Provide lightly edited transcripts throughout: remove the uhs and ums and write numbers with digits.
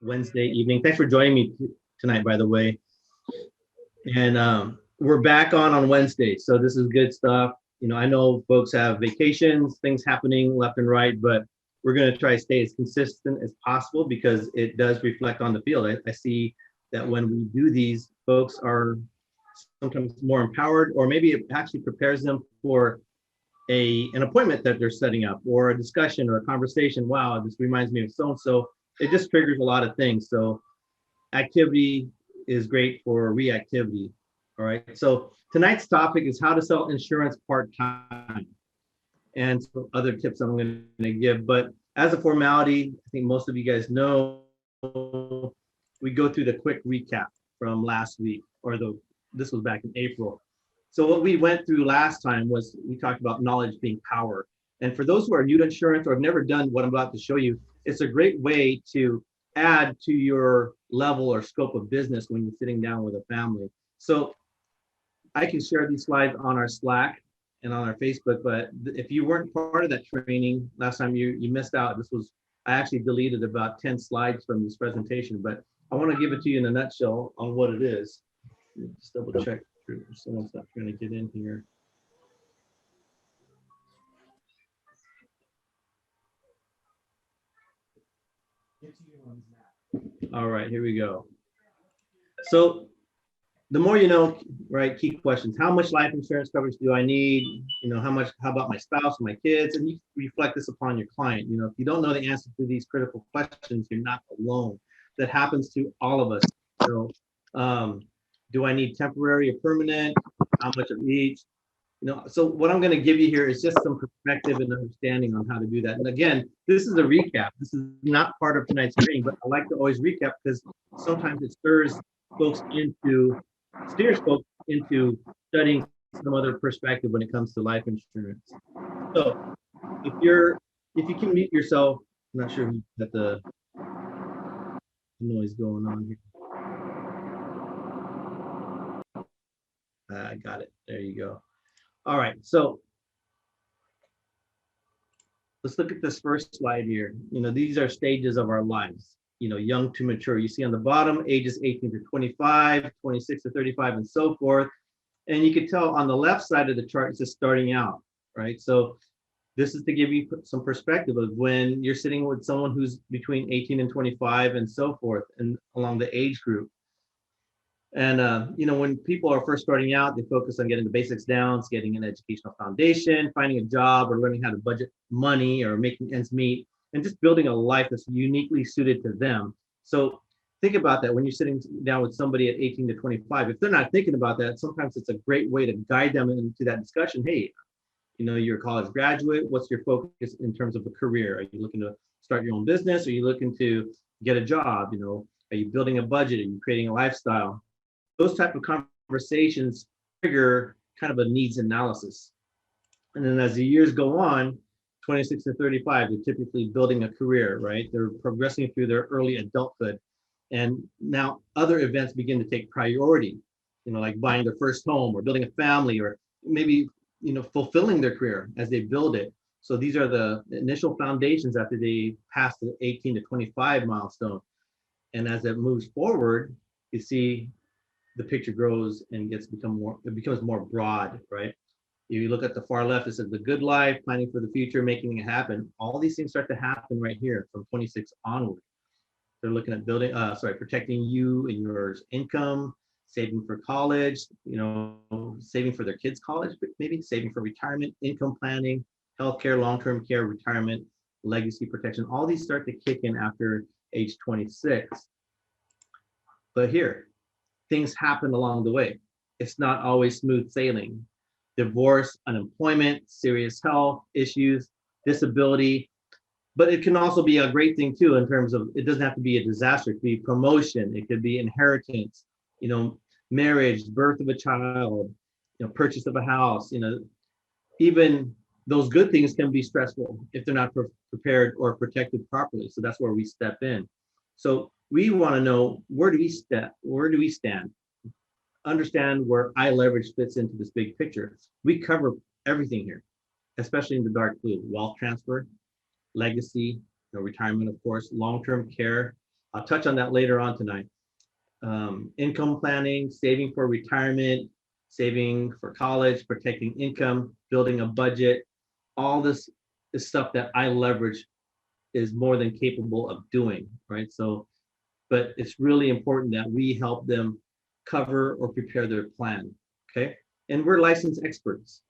Wednesday evening. Thanks for joining me tonight, by the way. And we're back on Wednesday, so this is good stuff. I know folks have vacations, things happening left and right, but we're going to try to stay as consistent as possible because it does reflect on the field. I see that when we do these, folks are sometimes more empowered, or maybe it actually prepares them for an appointment that they're setting up, or a discussion or a conversation. Wow, this reminds me of so and so. It just triggers a lot of things. So activity is great for reactivity. All right. So tonight's topic is how to sell insurance part-time, and some other tips I'm going to give. But as a formality, I think most of you guys know, we go through the quick recap from last week, this was back in April. So what we went through last time was we talked about knowledge being power. And for those who are new to insurance or have never done what I'm about to show you, it's a great way to add to your level or scope of business when you're sitting down with a family. So I can share these slides on our Slack and on our Facebook, but if you weren't part of that training last time, you missed out. I actually deleted about 10 slides from this presentation, but I want to give it to you in a nutshell on what it is. Just double check. Someone's not trying to get in here. All right, here we go. So the more you know, right? Key questions: how much life insurance coverage do I need? How about my spouse and my kids? And you reflect this upon your client. If you don't know the answer to these critical questions, you're not alone. That happens to all of us. So, do I need temporary or permanent? How much of each? So what I'm going to give you here is just some perspective and understanding on how to do that. And again, this is a recap. This is not part of tonight's training, but I like to always recap because sometimes it steers folks into studying some other perspective when it comes to life insurance. So if you can mute yourself, I'm not sure if you got the noise going on here. I got it. There you go. All right. So let's look at this first slide here. These are stages of our lives, young to mature. You see on the bottom, ages 18 to 25, 26 to 35, and so forth. And you can tell on the left side of the chart, it's just starting out, right? So this is to give you some perspective of when you're sitting with someone who's between 18 and 25 and so forth, and along the age group. And, when people are first starting out, they focus on getting the basics down, getting an educational foundation, finding a job, or learning how to budget money or making ends meet, and just building a life that's uniquely suited to them. So think about that when you're sitting down with somebody at 18 to 25. If they're not thinking about that, sometimes it's a great way to guide them into that discussion. Hey, you're a college graduate. What's your focus in terms of a career? Are you looking to start your own business? Are you looking to get a job? Are you building a budget? Are you creating a lifestyle? Those type of conversations trigger kind of a needs analysis. And then as the years go on, 26 to 35, they're typically building a career, right? They're progressing through their early adulthood. And now other events begin to take priority, like buying their first home or building a family, or maybe, fulfilling their career as they build it. So these are the initial foundations after they pass the 18 to 25 milestone. And as it moves forward, you see the picture grows and becomes more broad, right? If you look at the far left, it says the good life, planning for the future, making it happen. All these things start to happen right here from 26 onward. They're looking at protecting you and your income, saving for college, saving for their kids' college, maybe saving for retirement, income planning, healthcare, long-term care, retirement, legacy protection. All these start to kick in after age 26. But here, things happen along the way. It's not always smooth sailing. Divorce, unemployment, serious health issues, disability. But it can also be a great thing too, in terms of, it doesn't have to be a disaster. It could be promotion. It could be inheritance, marriage, birth of a child, purchase of a house. Even those good things can be stressful if they're not prepared or protected properly. So that's where we step in. So we want to know, where do we stand? Understand where iLeverage fits into this big picture. We cover everything here, especially in the dark blue: wealth transfer, legacy, retirement, of course, long-term care, I'll touch on that later on tonight. Income planning, saving for retirement, saving for college, protecting income, building a budget. All this is stuff that iLeverage is more than capable of doing, right? So, but it's really important that we help them cover or prepare their plan, okay? And we're licensed experts.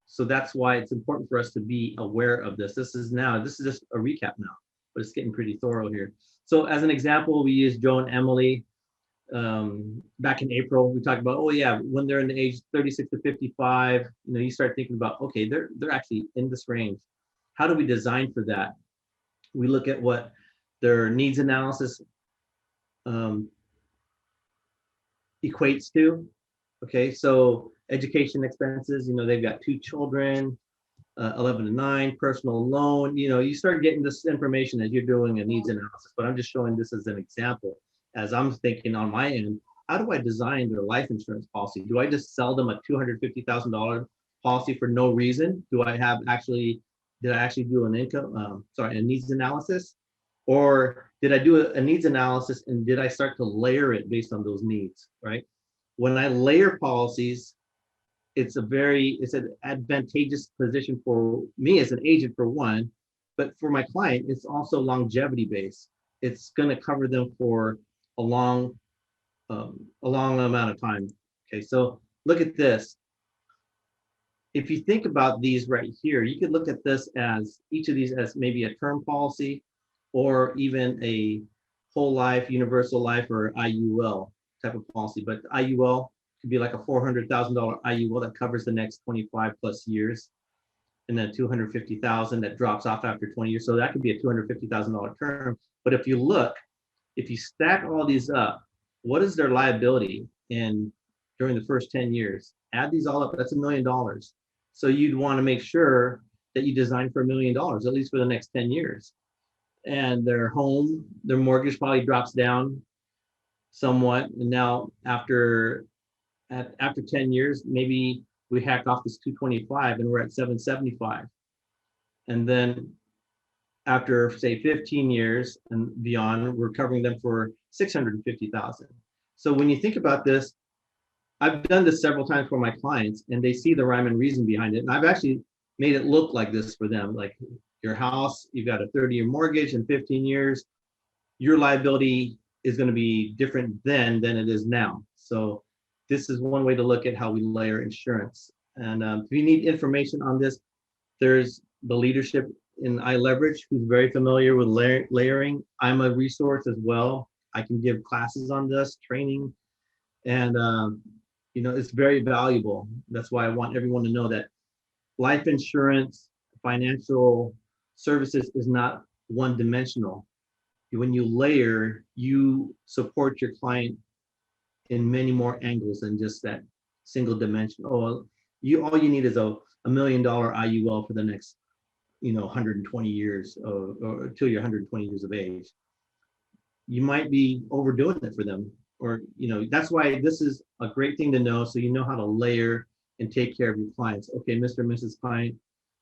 So that's why it's important for us to be aware of this. This is just a recap now, but it's getting pretty thorough here. So as an example, we use Joe and Emily. Back in April, we talked about, oh yeah, when they're in the age 36 to 55, you start thinking about, okay, they're actually in this range. How do we design for that? We look at what their needs analysis equates to. Okay, so education expenses, they've got 2 children, 11 to 9, personal loan, you start getting this information as you're doing a needs analysis, but I'm just showing this as an example. As I'm thinking on my end, how do I design their life insurance policy? Do I just sell them a $250,000 policy for no reason? Did I actually do a needs analysis? Or did I do a needs analysis and did I start to layer it based on those needs, right? When I layer policies, it's an advantageous position for me as an agent for one, but for my client, it's also longevity based. It's going to cover them for a long amount of time. Okay, so look at this. If you think about these right here, you could look at this as each of these as maybe a term policy or even a whole life, universal life, or IUL type of policy. But IUL could be like a $400,000 IUL that covers the next 25 plus years, and then $250,000 that drops off after 20 years. So that could be a $250,000 term. But if you stack all these up, what is their liability during the first 10 years? Add these all up, that's $1 million. So you'd want to make sure that you design for $1 million, at least for the next 10 years. And their mortgage probably drops down somewhat. And now after 10 years, maybe we hack off this 225 and we're at 775. And then after say 15 years and beyond, we're covering them for 650,000. So when you think about this, I've done this several times for my clients and they see the rhyme and reason behind it. And I've actually made it look like this for them. Like your house, you've got a 30-year mortgage in 15 years, your liability is going to be different then than it is now. So this is one way to look at how we layer insurance. And if you need information on this, there's the leadership in iLeverage who's very familiar with layering. I'm a resource as well. I can give classes on this, training, and it's very valuable. That's why I want everyone to know that life insurance, financial services is not one-dimensional. When you layer, you support your client in many more angles than just that single dimension. All you need is a $1 million IUL for the next 120 years or till you're 120 years of age. You might be overdoing it for them, or that's why this is a great thing to know, so you know how to layer and take care of your clients. Okay, Mr. and Mrs. Client,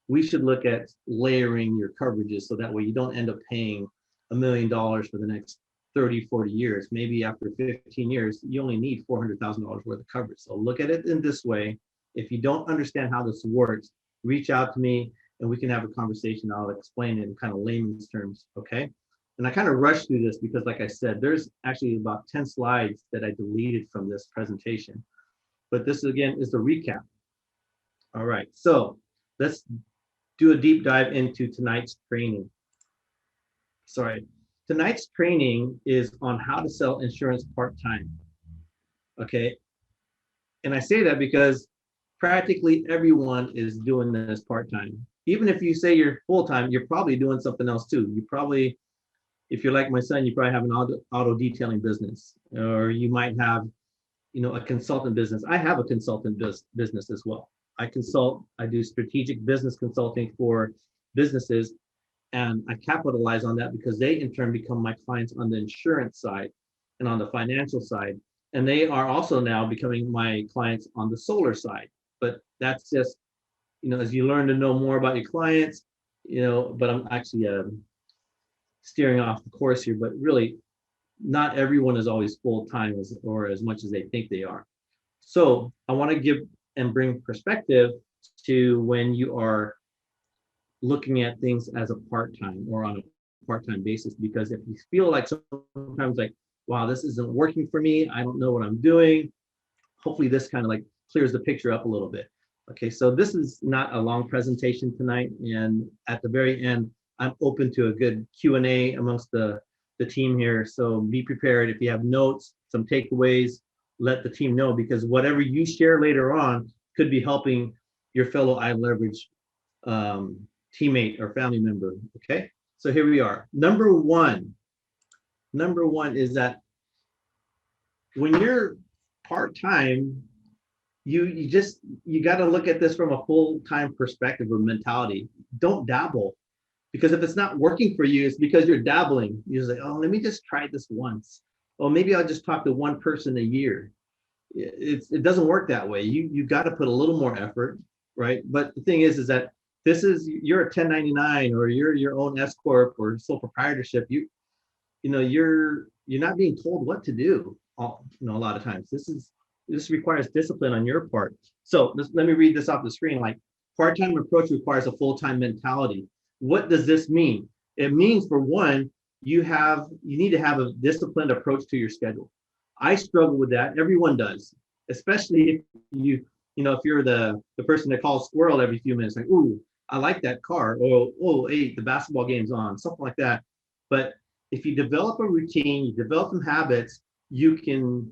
we should look at layering your coverages so that way you don't end up paying $1 million for the next 30, 40 years. Maybe after 15 years, you only need $400,000 worth of coverage. So look at it in this way. If you don't understand how this works, reach out to me and we can have a conversation. I'll explain it in kind of layman's terms, okay? And I kind of rushed through this because, like I said, there's actually about 10 slides that I deleted from this presentation. But this, again, is the recap. All right, so let's do a deep dive into tonight's training. Tonight's training is on how to sell insurance part-time, okay? And I say that because practically everyone is doing this part-time. Even if you say you're full-time, you're probably doing something else too. You probably, if you're like my son, you probably have an auto detailing business, or you might have, a consultant business. I have a consultant business as well. I consult, I do strategic business consulting for businesses, and I capitalize on that because they in turn become my clients on the insurance side and on the financial side. And they are also now becoming my clients on the solar side. But that's just, as you learn to know more about your clients, but I'm actually steering off the course here. But really, not everyone is always full-time or as much as they think they are. So I want to give and bring perspective to when you are looking at things as a part-time or on a part-time basis, because if you feel like sometimes like, wow, this isn't working for me, I don't know what I'm doing, hopefully this kind of like clears the picture up a little bit. Okay, so this is not a long presentation tonight, and at the very end, I'm open to a good Q&A amongst the team here. So be prepared. If you have notes, some takeaways, let the team know, because whatever you share later on could be helping your fellow iLeverage teammate or family member. Okay, so here we are. Number one is that when you're part-time, you got to look at this from a full-time perspective or mentality. Don't dabble, because if it's not working for you, it's because you're dabbling. You're like, oh, let me just try this once. Oh, maybe I'll just talk to one person a year. It doesn't work that way. You got to put a little more effort, right? But the thing is that you're a 1099 or you're your own S corp or sole proprietorship. You're not being told what to do. A lot of times this requires discipline on your part. So let me read this off the screen. Like, part-time approach requires a full-time mentality. What does this mean? It means, for one, you need to have a disciplined approach to your schedule. I struggle with that. Everyone does, especially if if you're the person that calls squirrel every few minutes, like, ooh, I like that car. Oh, hey, the basketball game's on, something like that. But if you develop a routine, you develop some habits, you can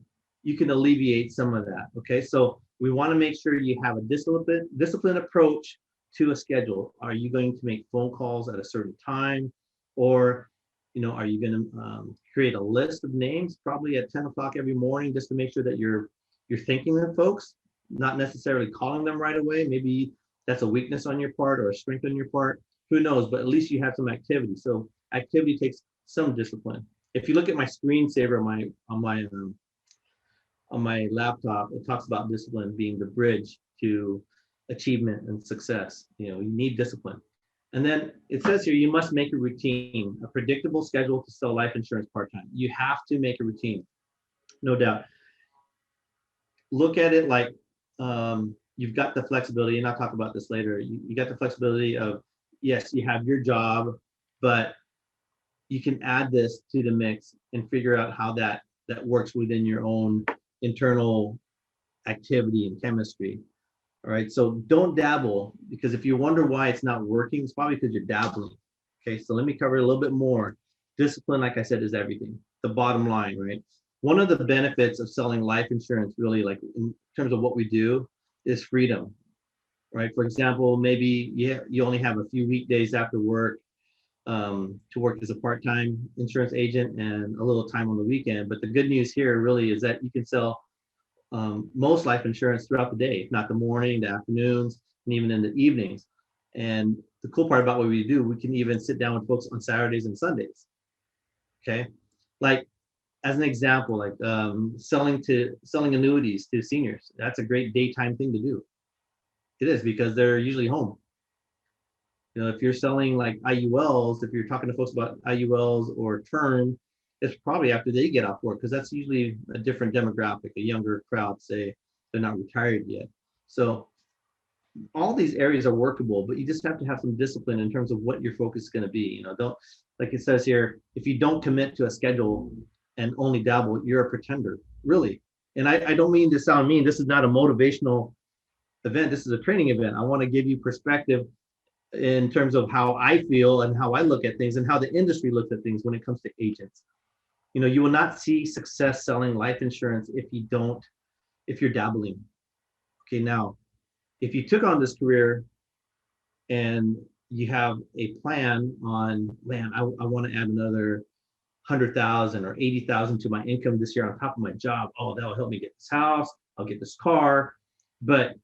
alleviate some of that. Okay, so we want to make sure you have a disciplined approach to a schedule. Are you going to make phone calls at a certain time, or are you going to create a list of names probably at 10 o'clock every morning, just to make sure that you're thinking of folks, not necessarily calling them right away? Maybe that's a weakness on your part or a strength on your part. Who knows? But at least you have some activity. So activity takes some discipline. If you look at my screensaver on my laptop, it talks about discipline being the bridge to achievement and success. You need discipline. And then it says here, you must make a routine, a predictable schedule to sell life insurance part-time. You have to make a routine, no doubt. Look at it like you've got the flexibility, and I'll talk about this later. You got the flexibility of, yes, you have your job, but you can add this to the mix and figure out how that works within your own internal activity and chemistry. All right, so don't dabble, because if you wonder why it's not working, it's probably because you're dabbling. Okay, so let me cover a little bit more. Discipline, like I said, is everything. The bottom line, right? One of the benefits of selling life insurance, really, like in terms of what we do, is freedom, right? For example, maybe you only have a few weekdays after work to work as a part-time insurance agent and a little time on the weekend. But the good news here really is that you can sell most life insurance throughout the day, if not the morning, the afternoons, and even in the evenings. And the cool part about what we do, we can even sit down with folks on Saturdays and Sundays. Okay, like as an example, like selling annuities to seniors. That's a great daytime thing to do. It is, because they're usually home. If you're selling like IULs, if you're talking to folks about IULs or term, it's probably after they get off work, because that's usually a different demographic, a younger crowd, say they're not retired yet. So all these areas are workable, but you just have to have some discipline in terms of what your focus is going to be. Don't, like it says here, if you don't commit to a schedule and only dabble, you're a pretender, really. And I don't mean to sound mean. This is not a motivational event. This is a training event. I want to give you perspective in terms of how I feel and how I look at things and how the industry looks at things when it comes to agents. You will not see success selling life insurance if you're dabbling. Okay, now, if you took on this career and you have a plan on, man, I want to add another 100,000 or 80,000 to my income this year on top of my job. Oh, that'll help me get this house. I'll get this car. But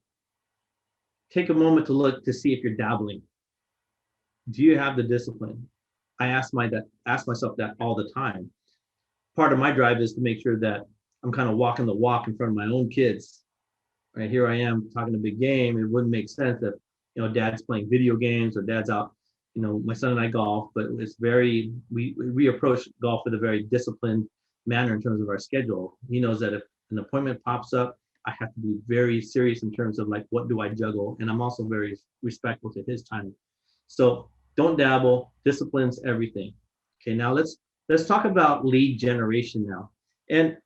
take a moment to look to see if you're dabbling. Do you have the discipline? I ask myself that all the time. Part of my drive is to make sure that I'm kind of walking the walk in front of my own kids. Right here I am talking a big game. It wouldn't make sense that dad's playing video games or dad's out. My son and I golf, but it's we approach golf with a very disciplined manner in terms of our schedule. He knows that if an appointment pops up, I have to be very serious in terms of like, what do I juggle? And I'm also very respectful to his time. So don't dabble, discipline's everything. Okay, now let's talk about lead generation now. And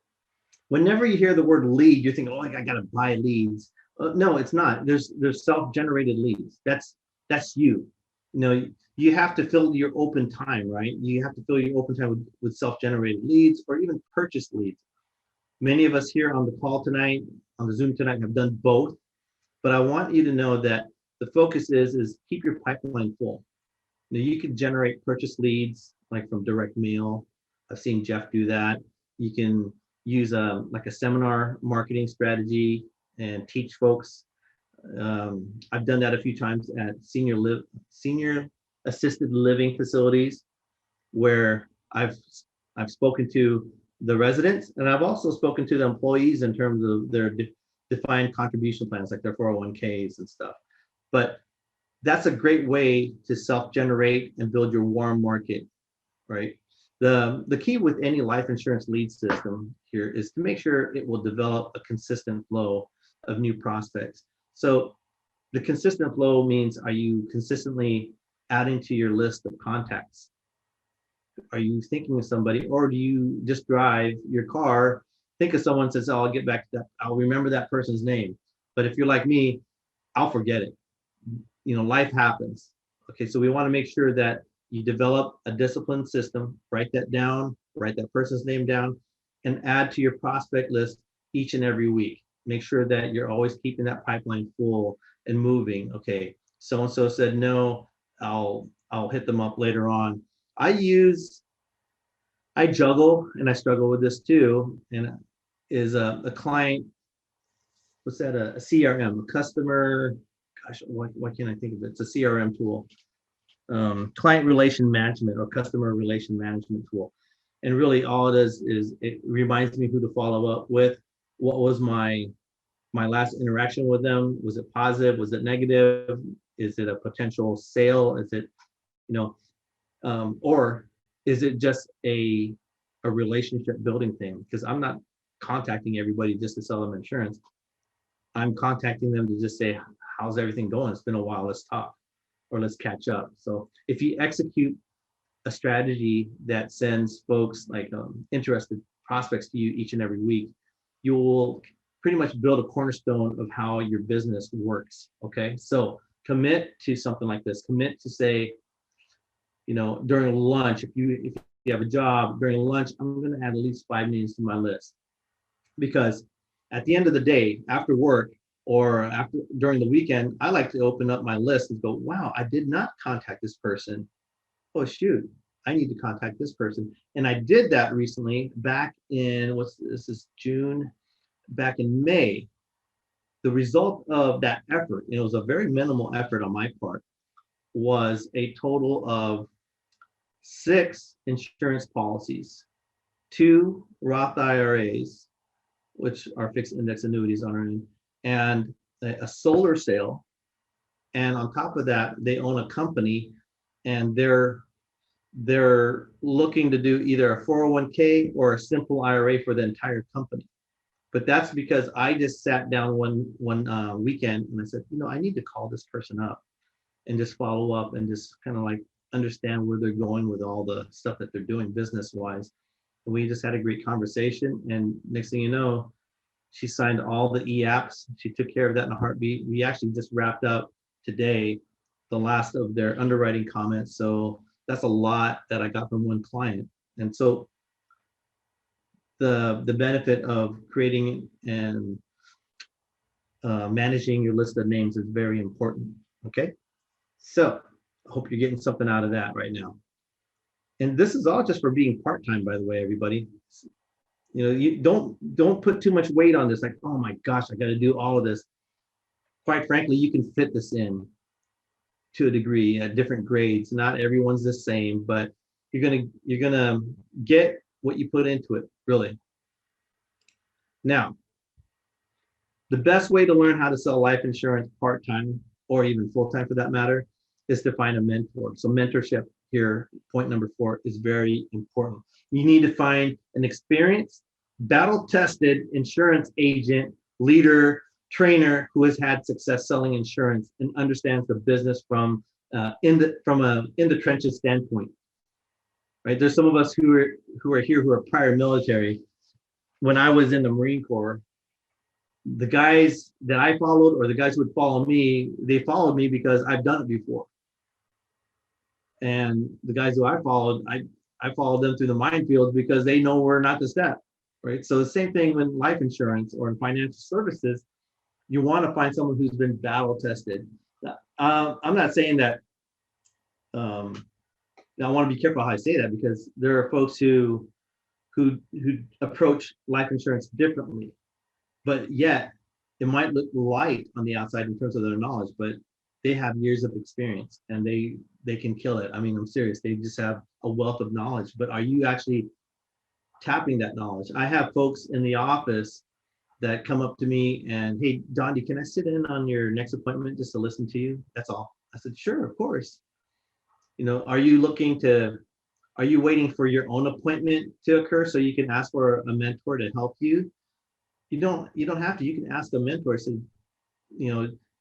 whenever you hear the word lead, you think, oh, I gotta buy leads. No, it's not. There's self-generated leads. That's you. You know, you have to fill your open time, right? You have to fill your open time with self-generated leads or even purchase leads. Many of us here on the call tonight, on the Zoom tonight, have done both. But I want you to know that the focus is keep your pipeline full. You know, you can generate purchase leads like from direct mail. I've seen Jeff do that. You can use like a seminar marketing strategy and teach folks. I've done that a few times at senior assisted living facilities where I've spoken to the residents, and I've also spoken to the employees in terms of their defined contribution plans, like their 401ks and stuff. But that's a great way to self-generate and build your warm market, right? The key with any life insurance lead system here is to make sure it will develop a consistent flow of new prospects. So the consistent flow means, are you consistently adding to your list of contacts? Are you thinking of somebody, or do you just drive your car, think of someone, says, oh, I'll get back to that, I'll remember that person's name. But if you're like me, I'll forget it. You know, life happens. Okay, so we want to make sure that you develop a disciplined system, write that down, write that person's name down, and add to your prospect list each and every week. Make sure that you're always keeping that pipeline full and moving. Okay, so-and-so said no, I'll hit them up later on. I juggle, and I struggle with this too, and is a client, what's that, a CRM, a customer, gosh, what can I think of it? It's a CRM tool, client relation management or customer relation management tool. And really all it is it reminds me who to follow up with. What was my last interaction with them? Was it positive? Was it negative? Is it a potential sale? Is it, you know, or is it just a relationship building thing? Because I'm not contacting everybody just to sell them insurance. I'm contacting them to just say, how's everything going? It's been a while, let's talk, or let's catch up. So if you execute a strategy that sends folks like interested prospects to you each and every week, you will pretty much build a cornerstone of how your business works. Okay, so commit to something like this. Commit to say, you know, during lunch, if you have a job, during lunch, I'm going to add at least 5 names to my list. Because at the end of the day, after work or during the weekend, I like to open up my list and go, wow, I did not contact this person. Oh, shoot, I need to contact this person. And I did that recently back in, this is June, back in May. The result of that effort, it was a very minimal effort on my part, was a total of 6 insurance policies, 2 Roth IRAs, which are fixed index annuities on our end, and a solar sale. And on top of that, they own a company, and they're looking to do either a 401k or a simple IRA for the entire company. But that's because I just sat down one weekend and I said, you know, I need to call this person up and just follow up and just kind of like understand where they're going with all the stuff that they're doing business wise. And we just had a great conversation, and next thing you know, she signed all the e-apps. She took care of that in a heartbeat. We actually just wrapped up today the last of their underwriting comments. So that's a lot that I got from one client. And so the benefit of creating and managing your list of names is very important. Okay, so I hope you're getting something out of that right now. And this is all just for being part-time, by the way, everybody. You know, you don't put too much weight on this, like, oh my gosh, I got to do all of this. Quite frankly, you can fit this in to a degree at different grades. Not everyone's the same, but you're gonna get what you put into it, really. Now, the best way to learn how to sell life insurance part-time, or even full-time for that matter, is to find a mentor. So mentorship here, point number 4, is very important. You need to find an experienced, battle-tested insurance agent, leader, trainer who has had success selling insurance and understands the business from in the trenches standpoint. Right? There's some of us who are here who are prior military. When I was in the Marine Corps, the guys that I followed, or the guys who would follow me, they followed me because I've done it before. And the guys who I followed, I followed them through the minefields because they know where not to step, right? So the same thing with life insurance or in financial services, you want to find someone who's been battle tested. I'm not saying that, I want to be careful how I say that, because there are folks who approach life insurance differently, but yet it might look light on the outside in terms of their knowledge, but they have years of experience and they can kill it. I mean, I'm serious. They just have a wealth of knowledge, but are you actually tapping that knowledge? I have folks in the office that come up to me and, hey, Dondi, can I sit in on your next appointment just to listen to you? That's all. I said, sure, of course. Are you waiting for your own appointment to occur so you can ask for a mentor to help you? You don't have to. You can ask a mentor. So,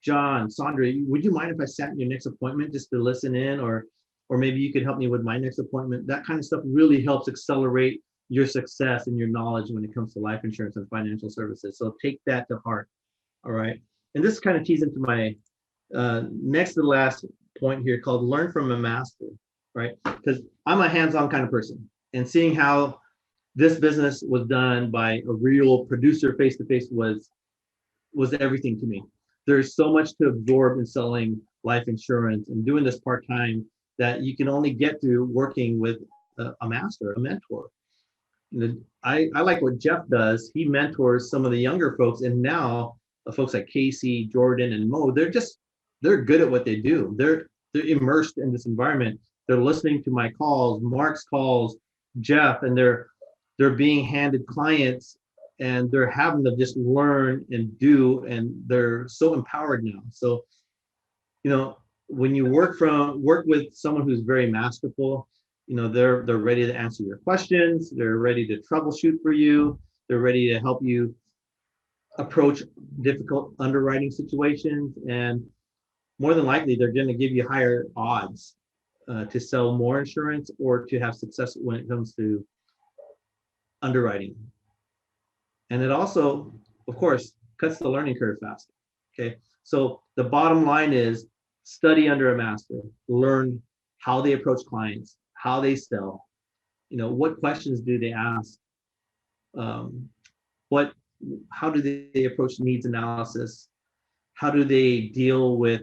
John, Sandra, would you mind if I sat in your next appointment just to listen in, or maybe you could help me with my next appointment? That kind of stuff really helps accelerate your success and your knowledge when it comes to life insurance and financial services. So take that to heart. All right. And this kind of tees into my next to the last point here, called learn from a master, right? Because I'm a hands-on kind of person, and seeing how this business was done by a real producer face-to-face was everything to me. There's so much to absorb in selling life insurance and doing this part-time that you can only get through working with a master, a mentor. I like what Jeff does. He mentors some of the younger folks, and now folks like Casey, Jordan, and Mo, they're good at what they do. They're immersed in this environment. They're listening to my calls, Mark's calls, Jeff, and they're being handed clients, and they're having to just learn and do, and they're so empowered now. So, when you work with someone who's very masterful, they're ready to answer your questions. They're ready to troubleshoot for you. They're ready to help you approach difficult underwriting situations, and more than likely, they're going to give you higher odds to sell more insurance or to have success when it comes to underwriting. And it also, of course, cuts the learning curve faster. Okay. So the bottom line is study under a master, learn how they approach clients, how they sell, what questions do they ask? How do they approach needs analysis? How do they deal with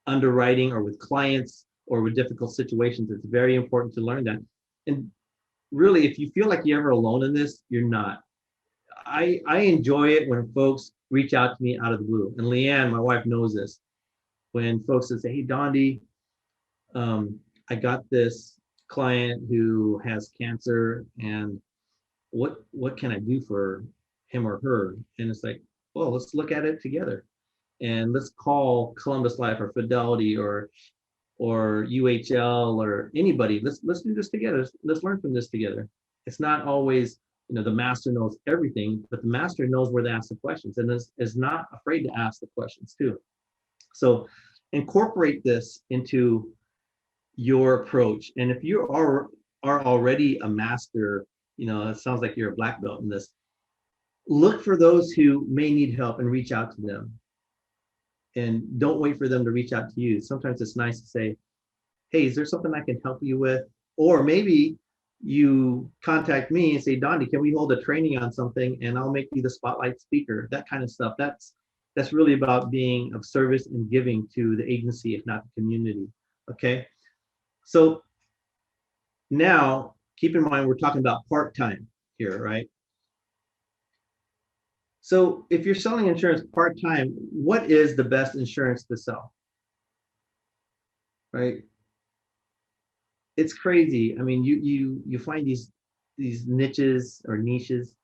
underwriting or with clients or with difficult situations? It's very important to learn that. And really, if you feel like you're ever alone in this, you're not. I enjoy it when folks reach out to me out of the blue. And Leanne, my wife, knows this. When folks say, hey, Dondi, I got this client who has cancer, and what can I do for him or her? And it's like, well, let's look at it together. And let's call Columbus Life or Fidelity or UHL or anybody. Let's do this together. Let's learn from this together. It's not always, the master knows everything, but the master knows where to ask the questions and is not afraid to ask the questions too. So incorporate this into your approach. And if you are already a master, it sounds like you're a black belt in this. Look for those who may need help and reach out to them. And don't wait for them to reach out to you. Sometimes it's nice to say, hey, is there something I can help you with? Or maybe you contact me and say, Dondi, can we hold a training on something and I'll make you the spotlight speaker? That kind of stuff. That's really about being of service and giving to the agency, if not the community. Okay. So now keep in mind, we're talking about part-time here, right? So if you're selling insurance part-time, what is the best insurance to sell? Right? It's crazy. I mean, you find these niches or niches,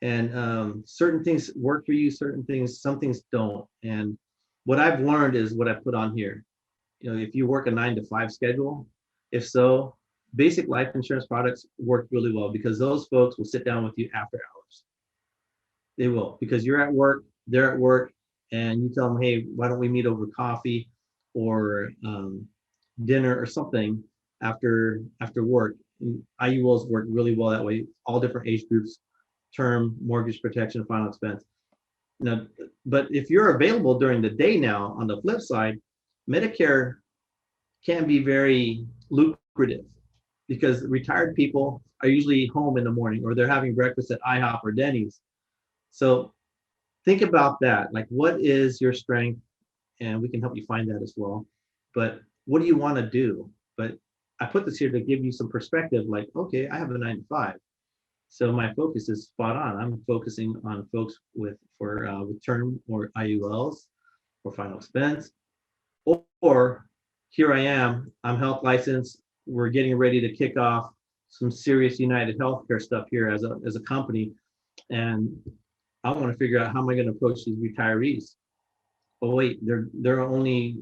and certain things work for you, some things don't. And what I've learned is what I put on here. If you work a 9 to 5 schedule, If so, basic life insurance products work really well because those folks will sit down with you after hours. They will, because you're at work, they're at work, and you tell them, hey, why don't we meet over coffee or dinner or something after work. And IULs work really well that way. All different age groups, term, mortgage protection, final expense. Now, but if you're available during the day now, on the flip side, Medicare can be very lucrative because retired people are usually home in the morning or they're having breakfast at IHOP or Denny's. So think about that. Like, what is your strength? And we can help you find that as well. But what do you want to do? But I put this here to give you some perspective. Like, okay, I have a 9 to 5, so my focus is spot on. I'm focusing on folks with term or IULs or final expense, or here I am. I'm health licensed. We're getting ready to kick off some serious United Healthcare stuff here as a company, and I want to figure out how am I going to approach these retirees. Oh wait, they're only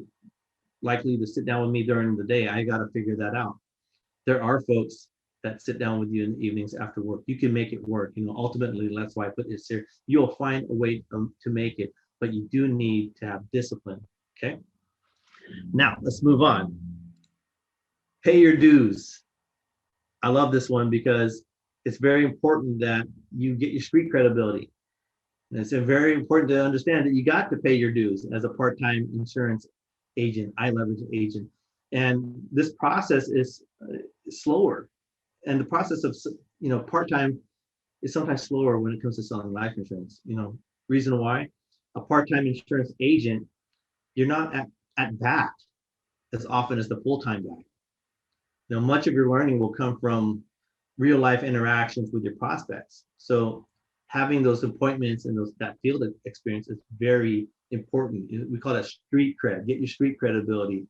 likely to sit down with me during the day. I got to figure that out. There are folks that sit down with you in the evenings after work. You can make it work. Ultimately, that's why I put this here. You'll find a way to make it, but you do need to have discipline. Okay. Now let's move on. Pay your dues. I love this one because it's very important that you get your street credibility. And it's very important to understand that you got to pay your dues as a part-time insurance agent, iLeverage agent. And this process is slower. And the process of part-time is sometimes slower when it comes to selling life insurance. Reason why? A part-time insurance agent, you're not at bat as often as the full-time guy. Much of your learning will come from real life interactions with your prospects. So having those appointments and that field experience is very important. We call that street cred. Get your street credibility.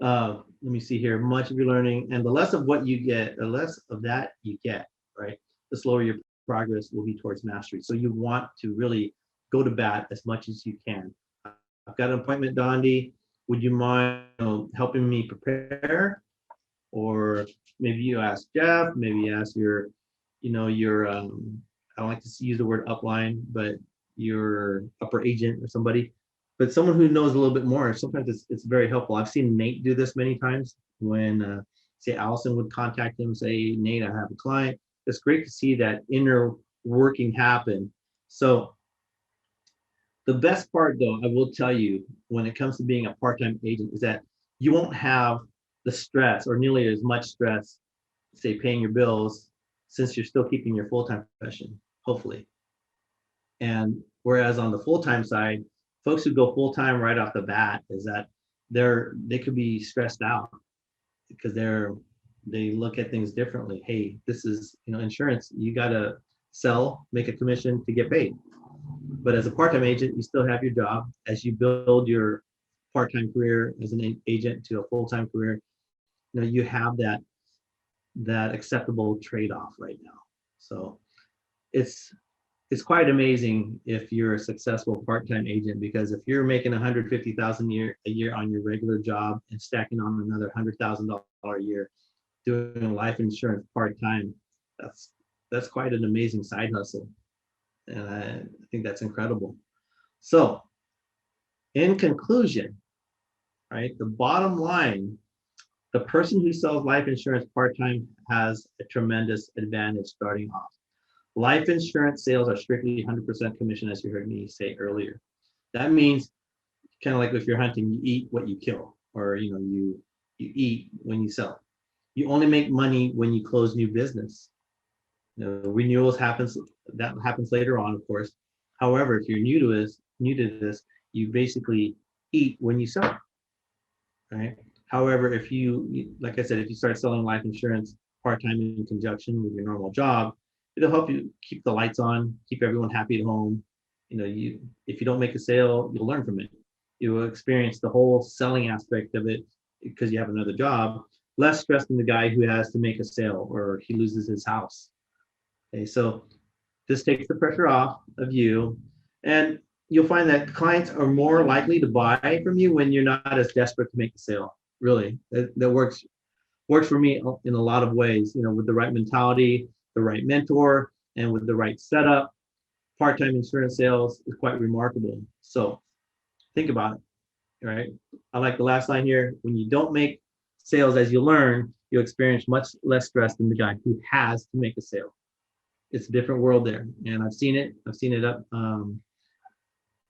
Let me see here. Much of your learning, and the less of what you get, the less of that you get, right? The slower your progress will be towards mastery. So you want to really go to bat as much as you can. I've got an appointment, Dondi. Would you mind helping me prepare? Or maybe you ask Jeff, maybe you ask your I don't like to use the word upline, but your upper agent or somebody, but someone who knows a little bit more. Sometimes it's very helpful. I've seen Nate do this many times when, say, Allison would contact him, say, Nate, I have a client. It's great to see that inner working happen. So the best part, though, I will tell you, when it comes to being a part-time agent, is that you won't have the stress or nearly as much stress, say, paying your bills, since you're still keeping your full-time profession, hopefully. And whereas on the full-time side, folks who go full-time right off the bat is that they could be stressed out because they look at things differently. Hey, this is insurance. You gotta sell, make a commission to get paid. But as a part-time agent, you still have your job. As you build your part-time career as an agent to a full-time career, you have that acceptable trade-off right now. So it's quite amazing if you're a successful part-time agent, because if you're making $150,000 a year on your regular job and stacking on another $100,000 a year doing life insurance part-time, that's quite an amazing side hustle. And I think that's incredible. So in conclusion, right, the bottom line, the person who sells life insurance part-time has a tremendous advantage starting off. Life insurance sales are strictly 100% commission, as you heard me say earlier. That means, kind of like if you're hunting, you eat what you kill, or you eat when you sell. You only make money when you close new business. Renewals happens later on, of course. However, if you're new to this, you basically eat when you sell, right? However, if you, like I said, if you start selling life insurance part-time in conjunction with your normal job, it'll help you keep the lights on, keep everyone happy at home. If you don't make a sale, you'll learn from it. You will experience the whole selling aspect of it because you have another job, less stress than the guy who has to make a sale or he loses his house. Okay, so this takes the pressure off of you, and you'll find that clients are more likely to buy from you when you're not as desperate to make the sale. Really, that works works for me in a lot of ways, with the right mentality, the right mentor, and with the right setup. Part-time insurance sales is quite remarkable. So think about it, right? I like the last line here. When you don't make sales as you learn, you'll experience much less stress than the guy who has to make a sale. It's a different world there. And I've seen it. I've seen it up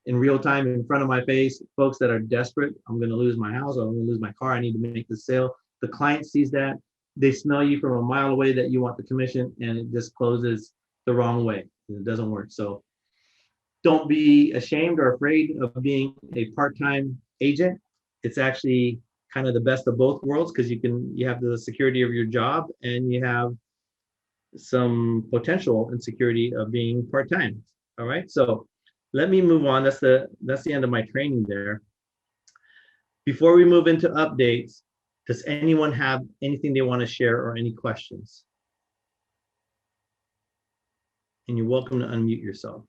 in real time in front of my face. Folks that are desperate, I'm going to lose my house, or I'm going to lose my car, I need to make the sale. The client sees that. They smell you from a mile away that you want the commission, and it just closes the wrong way. It doesn't work. So don't be ashamed or afraid of being a part-time agent. It's actually kind of the best of both worlds, because you have the security of your job, and you have some potential insecurity of being part-time. All right, so let me move on. That's the end of my training there. Before we move into updates, does anyone have anything they want to share or any questions? And you're welcome to unmute yourself.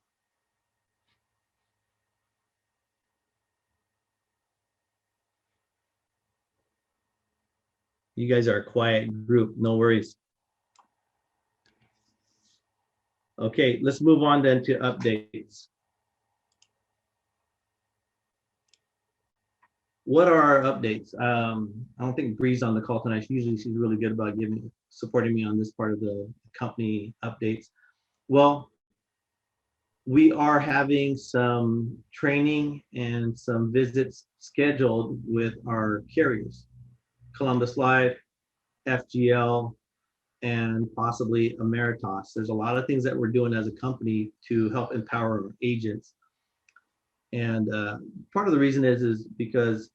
You guys are a quiet group, no worries. Okay, let's move on then to updates. What are our updates? I don't think Bree's on the call tonight. She's really good about supporting me on this part of the company updates. Well, we are having some training and some visits scheduled with our carriers, Columbus Life, FGL, and possibly Ameritas. There's a lot of things that we're doing as a company to help empower our agents. And part of the reason is because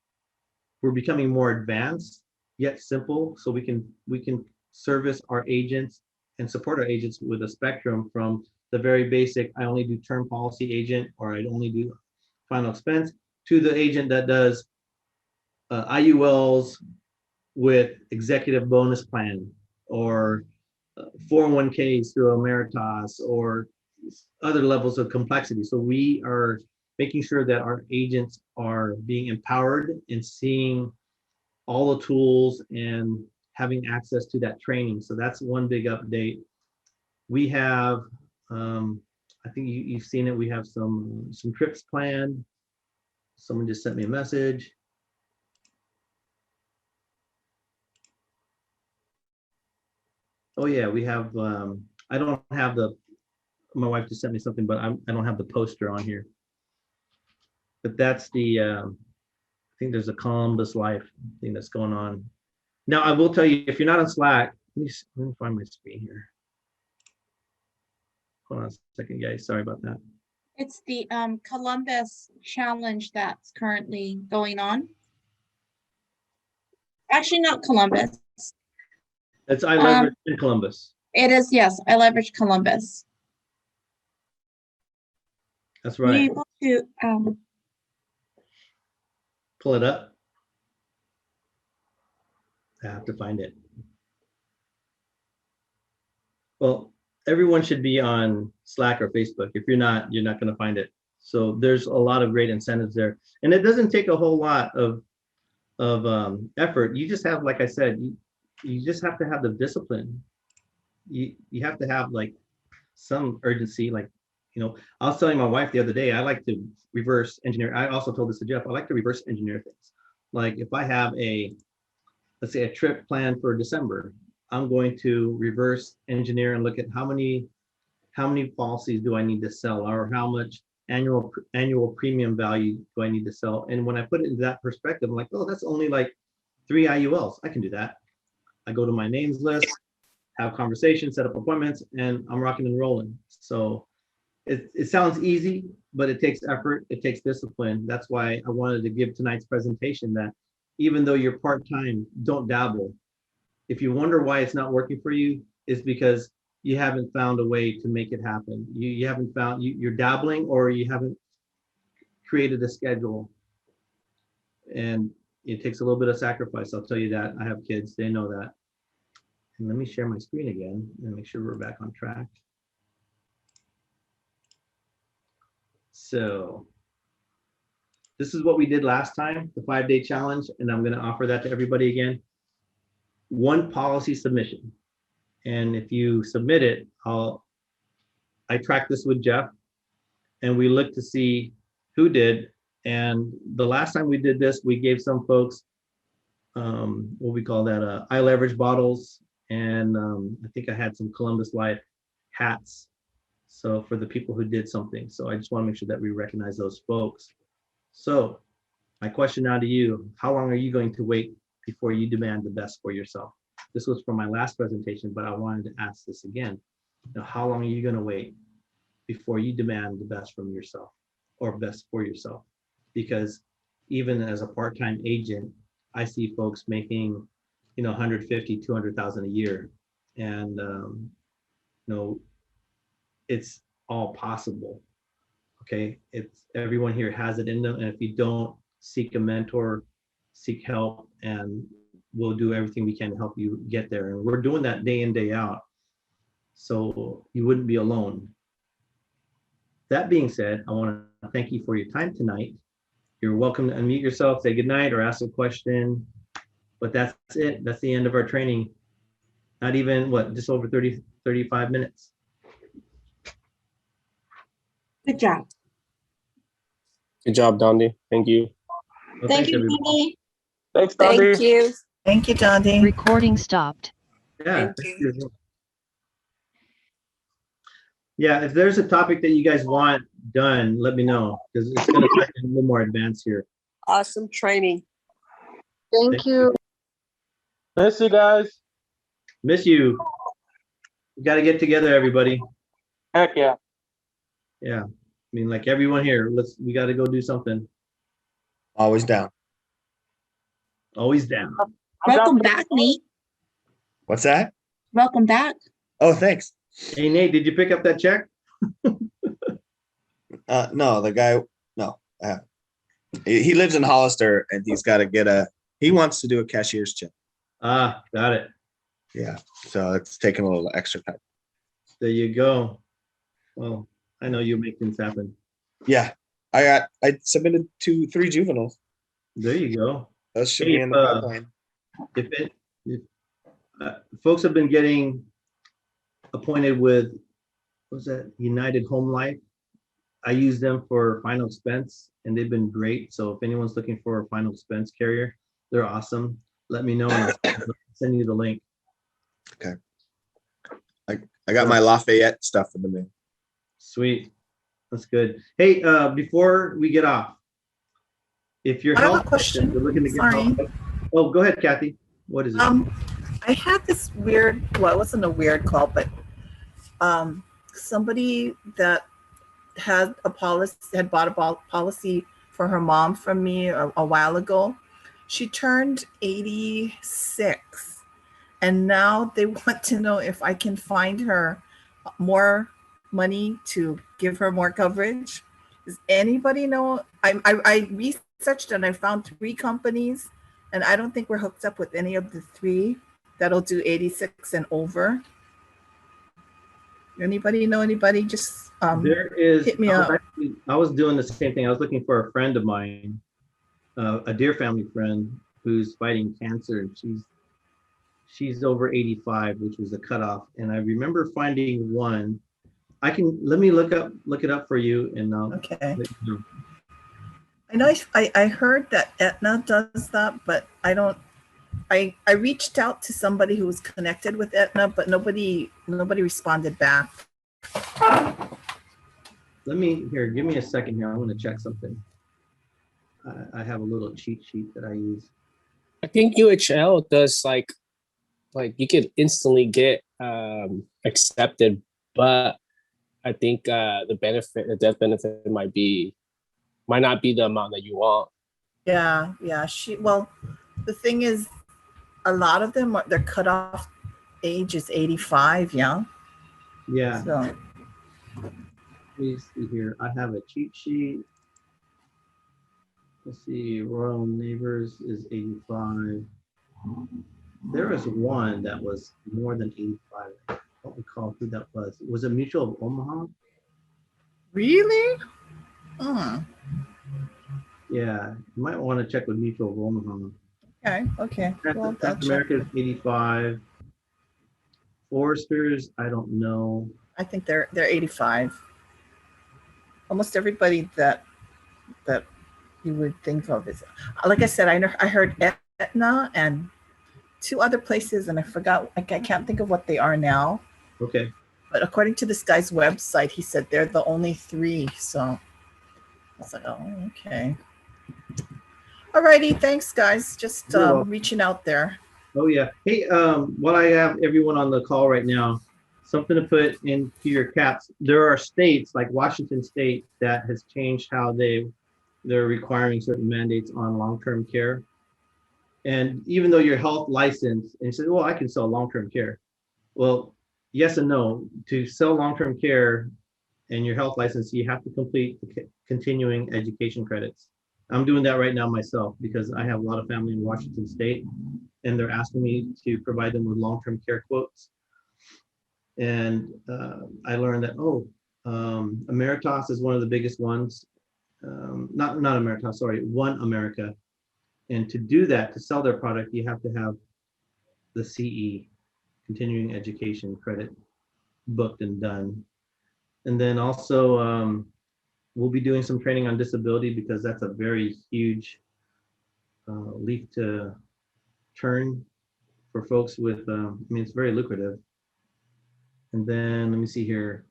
we're becoming more advanced yet simple, so we can service our agents and support our agents with a spectrum from the very basic, I only do term policy agent, or I only do final expense, to the agent that does IULs with executive bonus plan, or 401ks through Ameritas, or other levels of complexity. So we are making sure that our agents are being empowered and seeing all the tools and having access to that training. So that's one big update. We have, I think you've seen it, we have some trips planned. Someone just sent me a message. Oh yeah, we have, I don't have my wife just sent me something, but I don't have the poster on here. But that's I think there's a Columbus Life thing that's going on. Now, I will tell you, if you're not on Slack, let me find my screen here. Hold on a second, guys. Sorry about that. It's the Columbus challenge that's currently going on. Actually, not Columbus. It's iLeverage in Columbus. It is, yes, iLeverage Columbus. That's right. Be able to pull it up. I have to find it. Well, everyone should be on Slack or Facebook. If you're not going to find it. So there's a lot of great incentives there, and it doesn't take a whole lot of effort. You just have, like I said, you just have to have the discipline. You have to have like some urgency. Like, I was telling my wife the other day, I like to reverse engineer. I also told this to Jeff. I like to reverse engineer things. Like if I have let's say a trip planned for December, I'm going to reverse engineer and look at how many policies do I need to sell, or how much annual premium value do I need to sell. And when I put it into that perspective, I'm like, oh, that's only like 3 IULs. I can do that. I go to my names list, have conversations, set up appointments, and I'm rocking and rolling. So it sounds easy, but it takes effort. It takes discipline. That's why I wanted to give tonight's presentation that even though you're part-time, don't dabble. If you wonder why it's not working for you, it's because you haven't found a way to make it happen. You haven't found, you're dabbling, or you haven't created a schedule. And it takes a little bit of sacrifice. I'll tell you that. I have kids, they know that. And let me share my screen again and make sure we're back on track. So this is what we did last time, the 5-day challenge, and I'm going to offer that to everybody again. one policy submission. And if you submit it, I track this with Jeff and we look to see who did. And the last time we did this, we gave some folks what we call that, iLeverage bottles. And I think I had some Columbus Light hats. So for the people who did something. So I just want to make sure that we recognize those folks. So my question now to you, how long are you going to wait before you demand the best for yourself? This was from my last presentation, but I wanted to ask this again. Now, how long are you going to wait before you demand the best from yourself or best for yourself? Because even as a part-time agent, I see folks making, 150, 200,000 a year. And, it's all possible. Okay. It's everyone here has it in them. And if you don't, seek a mentor, seek help, and we'll do everything we can to help you get there. And we're doing that day in, day out. So you wouldn't be alone. That being said, I want to thank you for your time tonight. You're welcome to unmute yourself, say goodnight, or ask a question. But that's it. That's the end of our training. Not even, just over 30, 35 minutes. Good job. Good job, Dondi. Thank you. Well, Thank thanks, you, everybody. Dondi. Thanks, Dondi. Thank you. Thank you, Dondi. Recording stopped. Yeah. Thank thank you. Yeah, if there's a topic that you guys want done, let me know, because it's going to start getting a little more advanced here. Awesome training. Thank you. Miss you guys. Miss you. We got to get together, everybody. Heck yeah. Yeah. I mean, like everyone here, we got to go do something. Always down. Always down. Welcome back, Nate. What's that? Welcome back. Oh, thanks. Hey, Nate, did you pick up that check? No, the guy, no, I haven't. He lives in Hollister and he's got to he wants to do a cashier's check. Ah, got it. Yeah. So it's taking a little extra time. There you go. Well, I know you'll make things happen. Yeah. I submitted 3 juveniles. There you go. Those should be in the pipeline. If folks have been getting appointed with, what's that, United Home Life, I use them for final expense and they've been great. So if anyone's looking for a final expense carrier, they're awesome. Let me know and I'll send you the link. Okay. I got my Lafayette stuff in the mail. Sweet. That's good. Hey, before we get off, if you're I have a question. you're looking to get Sorry. help. Oh, go ahead, Kathy. What is it? I had this weird, well, it wasn't a weird call, but somebody that had bought a policy for her mom from me a while ago. She turned 86 and now they want to know if I can find her more money to give her more coverage. Does anybody know? I researched and I found 3 companies and I don't think we're hooked up with any of the 3 that'll do 86 and over. Anybody know anybody? Just There is, hit me up. I was doing the same thing. I was looking for a friend of mine, a dear family friend who's fighting cancer. She's over 85, which was the cutoff. And I remember finding one. Let me look it up for you and Okay. let you know. I know I heard that Aetna does that, but I don't. I reached out to somebody who was connected with Aetna, but nobody responded back. Give me a second here. I want to check something. I have a little cheat sheet that I use. I think UHL does like you could instantly get accepted, but I think the death benefit might not be the amount that you want. Yeah. Well, the thing is, a lot of them their cutoff age is 85. Yeah. Yeah. So Let me see here. I have a cheat sheet. Let's see. Royal Neighbors is 85. There was one that was more than 85. I don't recall who that was. Was it Mutual of Omaha? really? Oh, Yeah, you might want to check with Mutual of Omaha. Okay. Well, I'll check. America is 85. Foresters, I don't know. I think they're 85. Almost everybody that you would think of is, like I said, I heard Aetna and two other places, and I forgot. I can't think of what they are now. Okay. But according to this guy's website, he said they're the only three. So I was like, oh, okay. Alrighty, thanks guys. Just You're welcome. reaching out there. Oh yeah. Hey, while I have everyone on the call right now, something to put into your caps. There are states like Washington State that has changed how they're requiring certain mandates on long-term care. And even though you're health licensed, and you say, well, I can sell long-term care. Well, yes and no. To sell long-term care and your health license, you have to complete the continuing education credits. I'm doing that right now myself because I have a lot of family in Washington State, and they're asking me to provide them with long-term care quotes. And I learned that, Emeritus is one of the biggest ones. Not Emeritus, sorry, One America. And to do that, to sell their product, you have to have the CE, continuing education credit, booked and done. And then also, we'll be doing some training on disability because that's a very huge leap to turn for folks with, it's very lucrative. And then let me see here.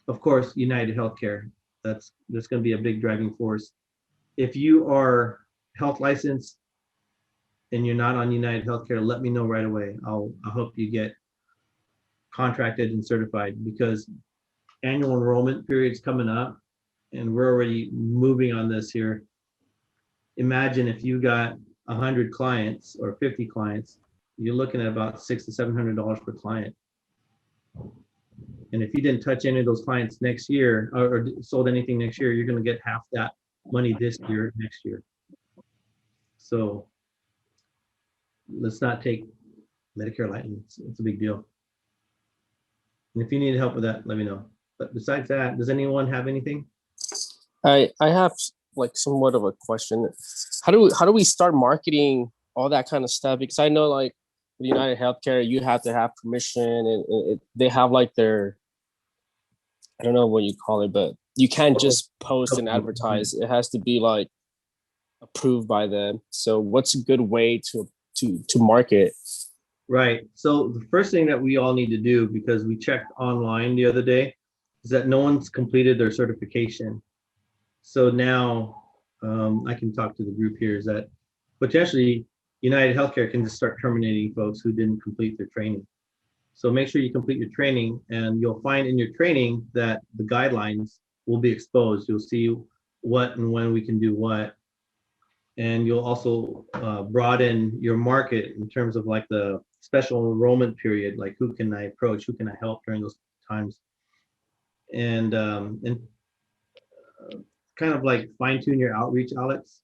Of course, United Healthcare. That's going to be a big driving force. If you are health licensed and you're not on United Healthcare, let me know right away. I'll help you get contracted and certified because annual enrollment period's coming up and we're already moving on this here. Imagine if you got 100 clients or 50 clients, you're looking at about $600 to $700 per client. And if you didn't touch any of those clients next year or sold anything next year, you're going to get half that money this year, next year. So let's not take Medicare lightly. It's a big deal. And if you need help with that, let me know. But besides that, does anyone have anything? I have like somewhat of a question. How do we start marketing all that kind of stuff? Because I know like with United Healthcare, you have to have permission, and they have like their, I don't know what you call it, but you can't just post and advertise. It has to be like approved by them. So what's a good way to market? Right. So the first thing that we all need to do, because we checked online the other day, is that no one's completed their certification. So now I can talk to the group here, is that potentially United Healthcare can just start terminating folks who didn't complete their training. So make sure you complete your training, and you'll find in your training that the guidelines will be exposed. You'll see what and when we can do what. And you'll also broaden your market in terms of like the special enrollment period, like who can I approach, who can I help during those times, and kind of like fine tune your outreach, Alex.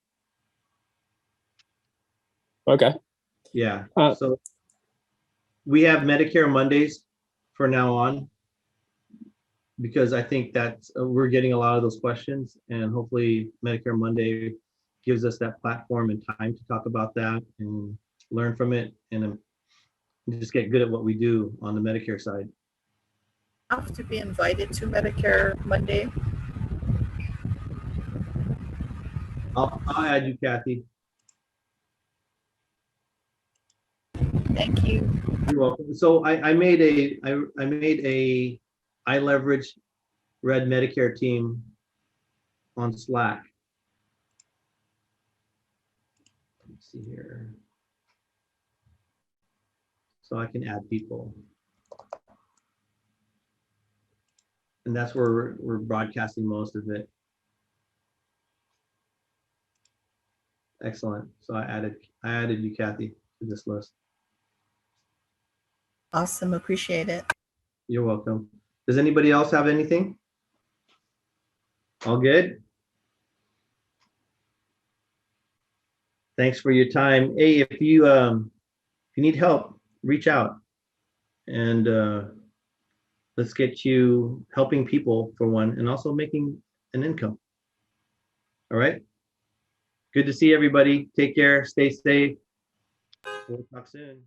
Okay. Yeah. So we have Medicare Mondays for now on, because I think that we're getting a lot of those questions, and hopefully Medicare Monday gives us that platform and time to talk about that and learn from it and just get good at what we do on the Medicare side. Have to be invited to Medicare Monday. I'll add you, Kathy. Thank you. You're welcome. So I made a iLeverage Red Medicare team on Slack. Let's see here. So I can add people. And that's where we're broadcasting most of it. Excellent. So I added you, Kathy, to this list. Awesome. Appreciate it. You're welcome. Does anybody else have anything? All good? Thanks for your time. Hey, if you need help, reach out, and let's get you helping people for one, and also making an income. All right. Good to see everybody. Take care. Stay safe. We'll talk soon.